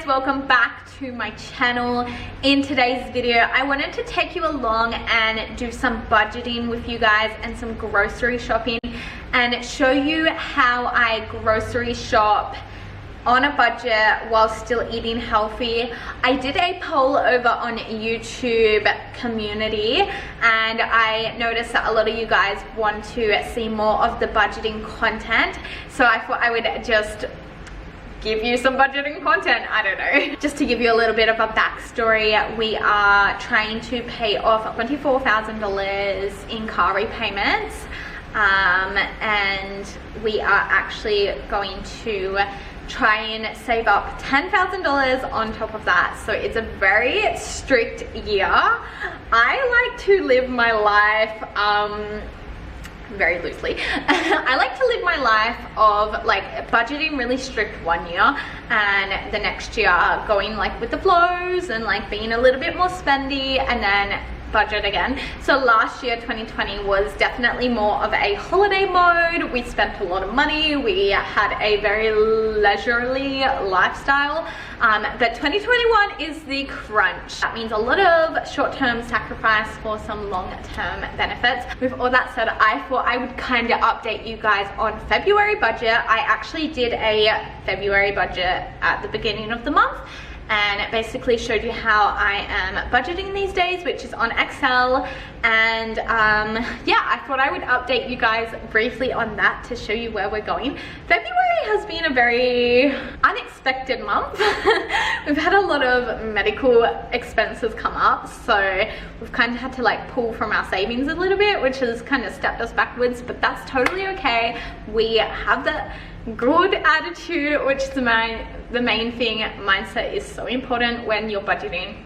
welcome back to my channel. In today's video I wanted to take you along and do some budgeting with you guys and some grocery shopping and show you how I grocery shop on a budget while still eating healthy. I did a poll over on YouTube community and I noticed that a lot of you guys want to see more of the budgeting content, so I thought I would just give you some budgeting content. I don't know. Just to give you a little bit of a backstory, we are trying to pay off $24,000 in car repayments, and we are actually going to try and save up $10,000 on top of that. So it's a very strict year. I like to live my life very loosely. I like to live my life of like budgeting really strict one year and the next year going like with the flows and like being a little bit more spendy and then budget again. So last year 2020 was definitely more of a holiday mode. We spent a lot of money, we had a very leisurely lifestyle, but 2021 is the crunch. That means a lot of short-term sacrifice for some long-term benefits. With all that said, I thought I would kind of update you guys on February budget. I actually did a February budget at the beginning of the month and it basically showed you how I am budgeting these days, which is on Excel. And yeah, I thought I would update you guys briefly on that to show you where we're going. February has been a very unexpected month. We've had a lot of medical expenses come up, so we've kind of had to like pull from our savings a little bit, which has kind of stepped us backwards, but that's totally okay. We have the good attitude, which is the main thing. Mindset is so important when you're budgeting,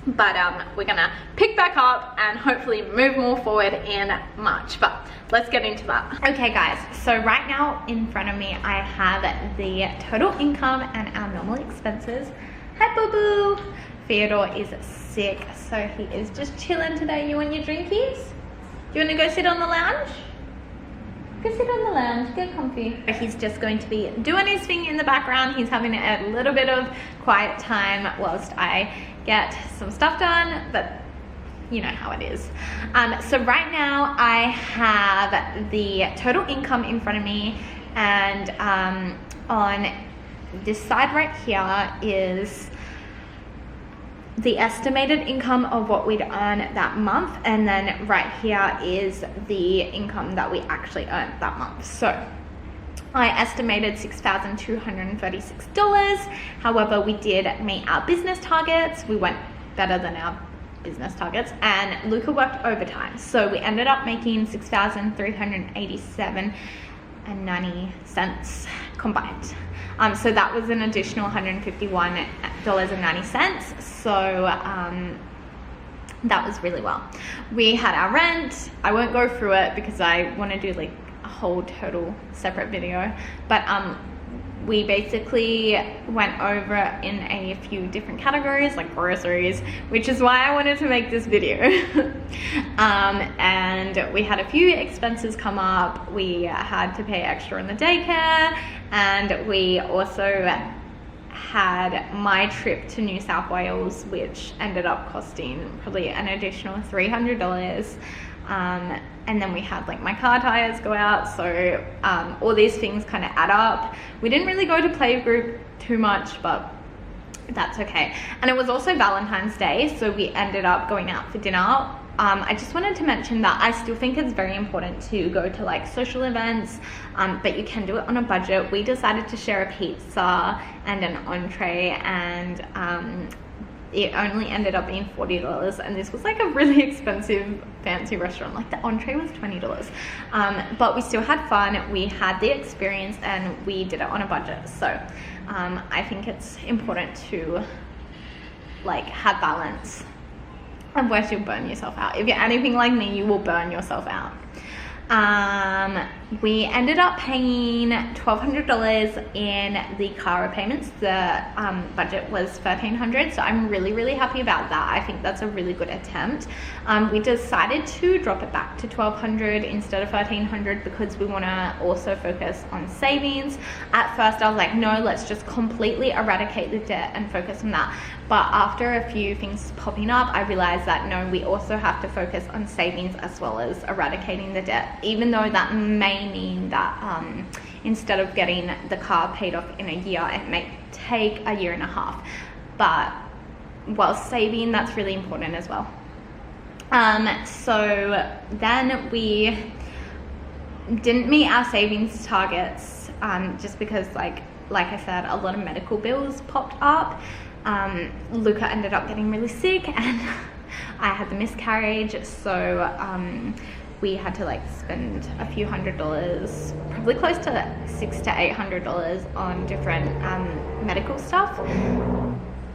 but we're gonna pick back up and hopefully move more forward in March, but let's get into that. Okay guys, so right now in front of me I have the total income and our normal expenses. Hi boo boo. Theodore is sick, so he is just chilling today. You want your drinkies? Do you want to go sit on the lounge? Go sit on the lounge, get comfy. He's just going to be doing his thing in the background. He's having a little bit of quiet time whilst I get some stuff done, but you know how it is. So right now I have the total income in front of me, and on this side right here is the estimated income of what we'd earn that month, and then right here is the income that we actually earned that month. So I estimated $6,236. However, we did meet our business targets. We went better than our business targets, and Luca worked overtime, so we ended up making $6,387.90 combined. So that was an additional $151.90. So that was really well. We had our rent. I won't go through it because I want to do like a whole total separate video, but we basically went over in a few different categories like groceries, which is why I wanted to make this video. And we had a few expenses come up. We had to pay extra in the daycare, and we also had my trip to New South Wales, which ended up costing probably an additional $300. And then we had like my car tires go out, so all these things kind of add up. We didn't really go to playgroup too much, but that's okay. And it was also Valentine's Day, so we ended up going out for dinner. I just wanted to mention that I still think it's very important to go to like social events, but you can do it on a budget. We decided to share a pizza and an entree, and it only ended up being $40, and this was like a really expensive fancy restaurant. Like the entree was $20, but we still had fun. We had the experience and we did it on a budget. So I think it's important to like have balance. Otherwise you'll burn yourself out. If you're anything like me, you will burn yourself out. we ended up paying $1,200 in the car repayments. The budget was $1,300, so I'm really happy about that. I think that's a really good attempt. We decided to drop it back to $1,200 instead of $1,300 because we want to also focus on savings. At first I was like, no, let's just completely eradicate the debt and focus on that. But after a few things popping up, I realized that no, we also have to focus on savings as well as eradicating the debt, even though that may mean that instead of getting the car paid off in a year, it may take a year and a half. But while saving, that's really important as well. So then we didn't meet our savings targets just because like I said, a lot of medical bills popped up. Luca ended up getting really sick and I had the miscarriage, so we had to like spend a few $100s, probably close to $600 to $800 on different medical stuff.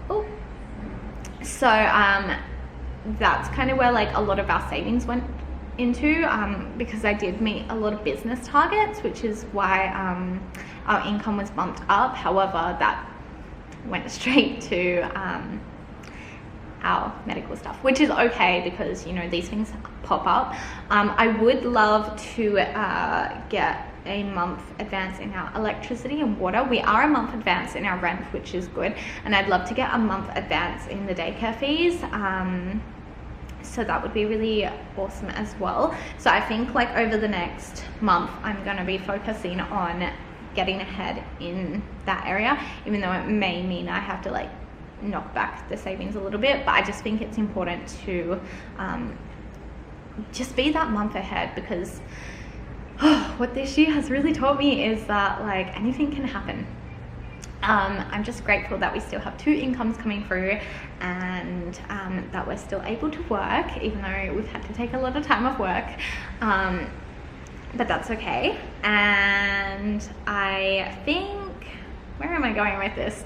Oh, so that's kind of where like a lot of our savings went into, because I did meet a lot of business targets, which is why our income was bumped up. However, that went straight to our medical stuff, which is okay because, you know, these things pop up. I would love to get a month advance in our electricity and water. We are a month advance in our rent, which is good, and I'd love to get a month advance in the daycare fees. So that would be really awesome as well. So I think like over the next month, I'm going to be focusing on getting ahead in that area, even though it may mean I have to like knock back the savings a little bit. But I just think it's important to just be that month ahead, because what this year has really taught me is that like anything can happen. I'm just grateful that we still have 2 incomes coming through, and that we're still able to work, even though we've had to take a lot of time off work. But that's okay. And I think, where am I going with this?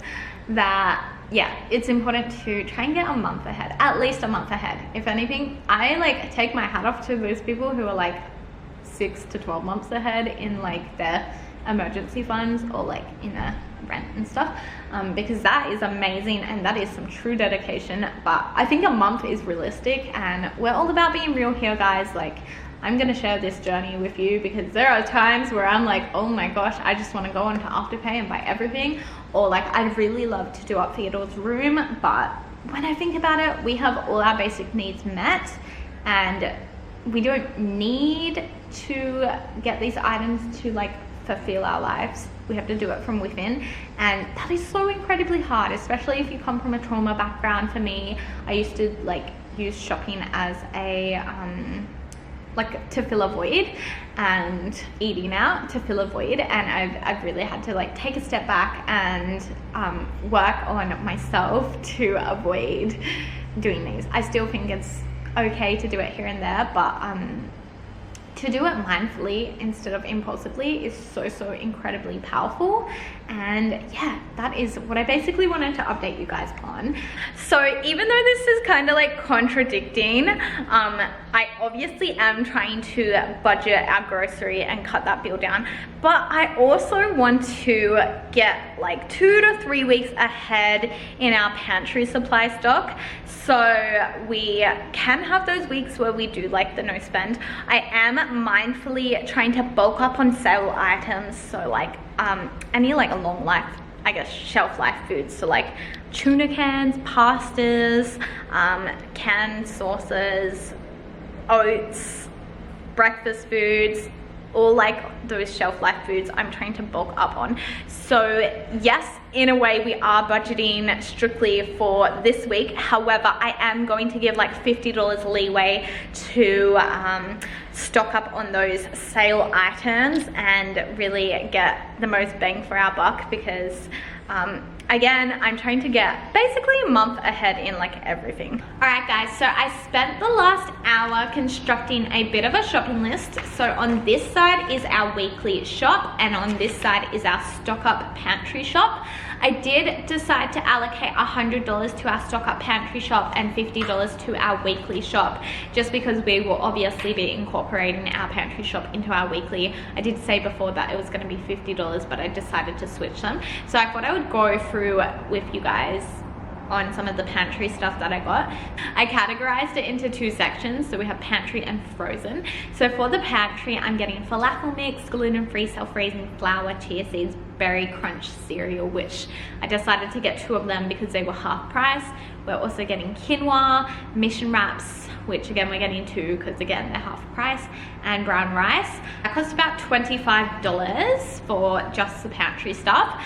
That, yeah, it's important to try and get a month ahead, at least a month ahead. If anything, I like take my hat off to those people who are like 6 to 12 months ahead in like their emergency funds or like in a rent and stuff, because that is amazing and that is some true dedication. But I think a month is realistic, and we're all about being real here, guys. Like, I'm gonna share this journey with you because there are times where I'm like, oh my gosh, I just want to go onto Afterpay and buy everything, or like I'd really love to do up Theodore's room. But when I think about it, we have all our basic needs met, and we don't need to get these items to like fulfill our lives. We have to do it from within, and that is so incredibly hard, especially if you come from a trauma background. For me, I used to like use shopping as a like to fill a void, and eating out to fill a void, and I've really had to like take a step back and work on myself to avoid doing these. I still think it's okay to do it here and there, but to do it mindfully instead of impulsively is so incredibly powerful. And yeah, that is what I basically wanted to update you guys on. So even though this is kind of like contradicting, I obviously am trying to budget our grocery and cut that bill down, but I also want to get like 2 to 3 weeks ahead in our pantry supply stock, so we can have those weeks where we do like the no spend. I am mindfully trying to bulk up on sale items, so like any like a long life, I guess, shelf life foods, so like tuna cans, pastas, canned sauces, oats, breakfast foods, all like those shelf life foods I'm trying to bulk up on. So yes, in a way we are budgeting strictly for this week. However, I am going to give like $50 leeway to stock up on those sale items and really get the most bang for our buck, because again, I'm trying to get basically a month ahead in like everything. Alright guys, so I spent the last hour constructing a bit of a shopping list. So on this side is our weekly shop, and on this side is our stock up pantry shop. I did decide to allocate $100 to our stock up pantry shop and $50 to our weekly shop, just because we will obviously be incorporating our pantry shop into our weekly. I did say before that it was going to be $50, but I decided to switch them. So I thought I would go through with you guys on some of the pantry stuff that I got. I categorized it into two sections, so we have pantry and frozen. So for the pantry, I'm getting falafel mix, gluten-free self-raising flour, chia seeds, berry crunch cereal, which I decided to get 2 of them because they were half price. We're also getting quinoa, mission wraps, which again we're getting 2 because again they're half price, and brown rice. It cost about $25 for just the pantry stuff.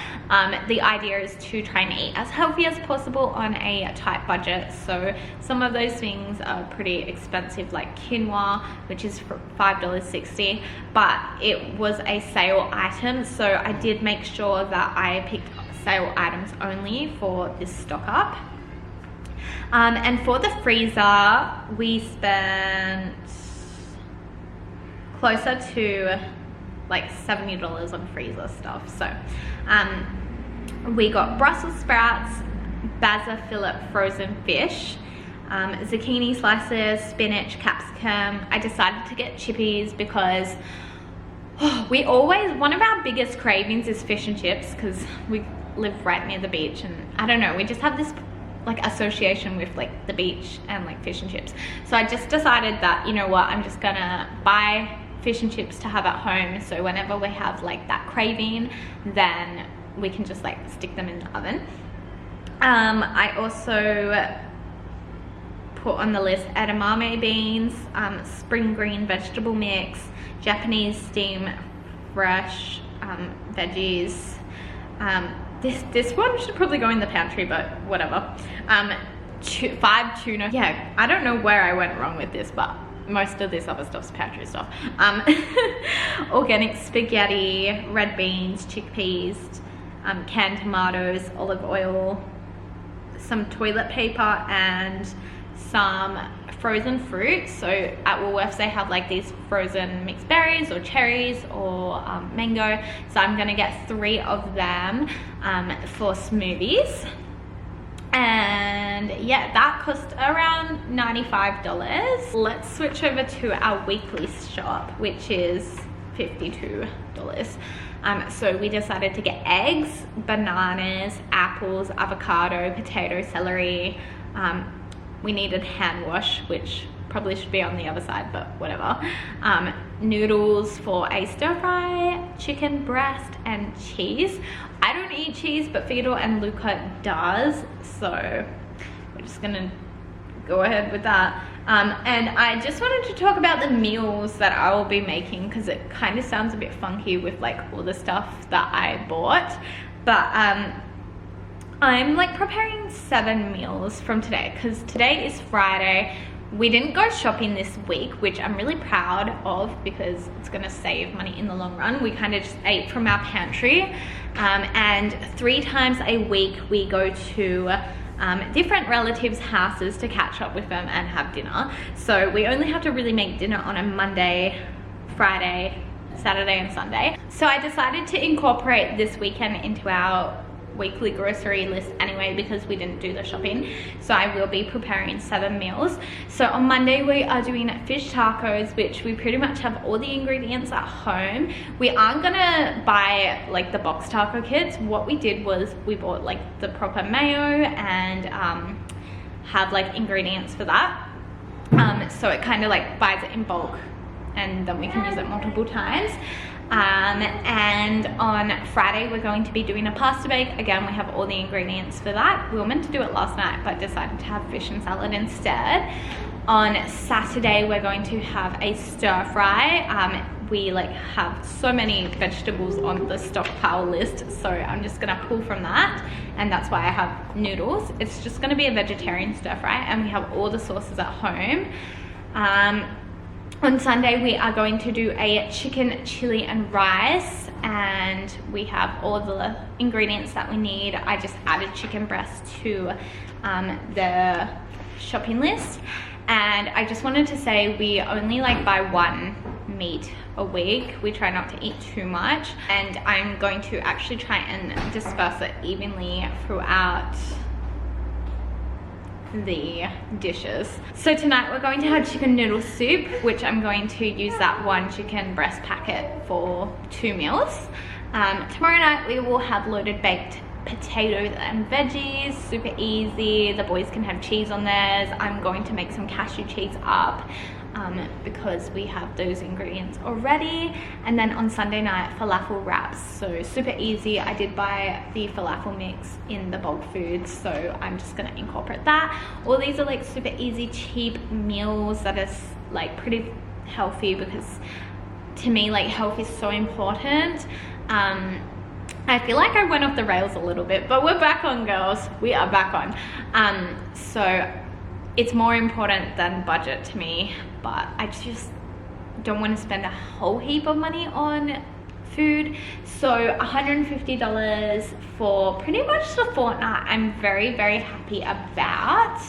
The idea is to try and eat as healthy as possible on a tight budget. So some of those things are pretty expensive, like quinoa, which is for $5.60, but it was a sale item, so I did make sure that I picked sale items only for this stock up. And for the freezer, we spent closer to like $70 on freezer stuff. So we got Brussels sprouts, Baza fillet frozen fish, zucchini slices, spinach, capsicum. I decided to get chippies because one of our biggest cravings is fish and chips, because we live right near the beach, and I don't know, we just have this like association with like the beach and like fish and chips. So I just decided that, you know what, I'm just gonna buy fish and chips to have at home, so whenever we have like that craving, then we can just like stick them in the oven. I also put on the list edamame beans, spring green vegetable mix, Japanese steam fresh veggies. This one should probably go in the pantry, but whatever. 5 tuna. Yeah, I don't know where I went wrong with this, but most of this other stuff's pantry stuff. Organic spaghetti, red beans, chickpeas, canned tomatoes, olive oil, some toilet paper, and some frozen fruit. So at Woolworths they have like these frozen mixed berries or cherries or mango, so I'm gonna get 3 of them for smoothies. And yeah, that cost around $95. Let's switch over to our weekly shop, which is $52. So we decided to get eggs, bananas, apples, avocado, potato, celery. We needed hand wash, which probably should be on the other side, but whatever. Noodles for a stir fry, chicken breast, and cheese. I don't eat cheese, but Theodore and Luca does, so we're just gonna go ahead with that. And I just wanted to talk about the meals that I will be making, because it kind of sounds a bit funky with like all the stuff that I bought, but I'm like preparing 7 meals from today, because today is Friday. We didn't go shopping this week, which I'm really proud of because it's gonna save money in the long run. We kind of just ate from our pantry, and 3 times a week we go to different relatives' houses to catch up with them and have dinner. So we only have to really make dinner on a Monday, Friday, Saturday, and Sunday. So I decided to incorporate this weekend into our weekly grocery list anyway, because we didn't do the shopping. So I will be preparing 7 meals. So on Monday we are doing fish tacos, which we pretty much have all the ingredients at home. We aren't gonna buy like the box taco kits. What we did was we bought like the proper mayo and have like ingredients for that. So it kind of like buys it in bulk, and then we can use it multiple times. And on Friday we're going to be doing a pasta bake. Again, we have all the ingredients for that. We were meant to do it last night, but decided to have fish and salad instead. On Saturday we're going to have a stir fry. We like have so many vegetables on the stockpile list, so I'm just gonna pull from that, and that's why I have noodles. It's just gonna be a vegetarian stir fry, and we have all the sauces at home. On Sunday we are going to do a chicken chili and rice, and we have all the ingredients that we need. I just added chicken breast to the shopping list, and I just wanted to say we only like buy one meat a week. We try not to eat too much, and I'm going to actually try and disperse it evenly throughout the dishes. So tonight we're going to have chicken noodle soup, which I'm going to use that one chicken breast packet for 2 meals. Tomorrow night we will have loaded baked potatoes and veggies, super easy. The boys can have cheese on theirs. I'm going to make some cashew cheese up because we have those ingredients already. And then on Sunday night, falafel wraps, so super easy. I did buy the falafel mix in the bulk foods, so I'm just gonna incorporate that. All these are like super easy, cheap meals that is like pretty healthy, because to me, like, health is so important. I feel like I went off the rails a little bit, but we're back on, girls. We are back on. So it's more important than budget to me, but I just don't want to spend a whole heap of money on food. So $150 for pretty much the fortnight, I'm very, very happy about.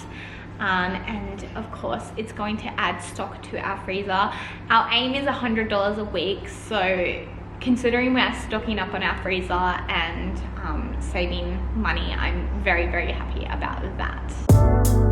And of course it's going to add stock to our freezer. Our aim is $100 a week, so considering we're stocking up on our freezer and saving money, I'm very, very happy about that.